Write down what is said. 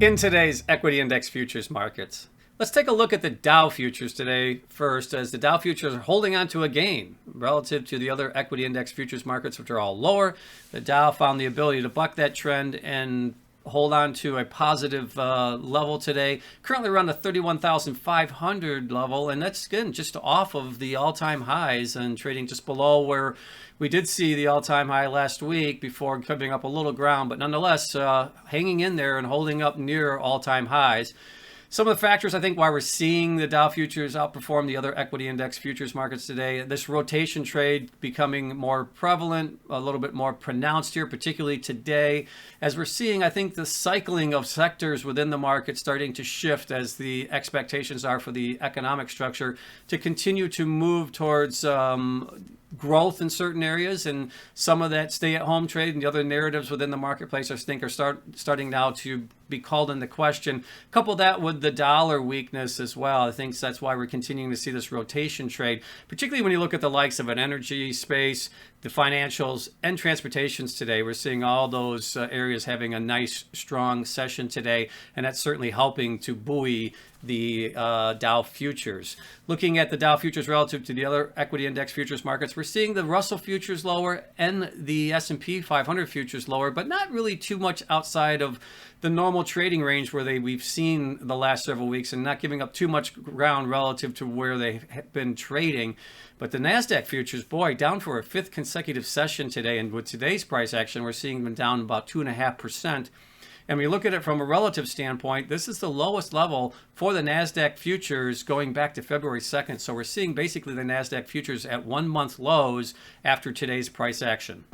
In today's equity index futures markets, let's take a look at the Dow futures today first, as the Dow futures are holding on to a gain relative to the other equity index futures markets, which are all lower. The Dow found the ability to buck that trend and hold on to a positive level today, currently around the 31,500 level, and that's again just off of the all-time highs and trading just below where we did see the all-time high last week before giving up a little ground, but nonetheless hanging in there and holding up near all-time highs. Some of the factors, I think, why we're seeing the Dow futures outperform the other equity index futures markets today, this rotation trade becoming more prevalent, a little bit more pronounced here, particularly today, as we're seeing, I think, the cycling of sectors within the market starting to shift as the expectations are for the economic structure to continue to move towards growth in certain areas, and some of that stay-at-home trade and the other narratives within the marketplace I think are starting now to be called into question. Couple that with the dollar weakness as well. I think that's why we're continuing to see this rotation trade, particularly when you look at the likes of an energy space, the financials, and transportations today. We're seeing all those areas having a nice, strong session today, and that's certainly helping to buoy the Dow futures. Looking at the Dow futures relative to the other equity index futures markets, we're seeing the Russell futures lower and the S&P 500 futures lower, but not really too much outside of the normal trading range where we've seen the last several weeks, and not giving up too much ground relative to where they've been trading. But the NASDAQ futures, boy, down for a fifth consecutive session today, and with today's price action, we're seeing them down about 2.5%. And we look at it from a relative standpoint, this is the lowest level for the NASDAQ futures going back to February 2nd. So we're seeing basically the NASDAQ futures at 1 month lows after today's price action.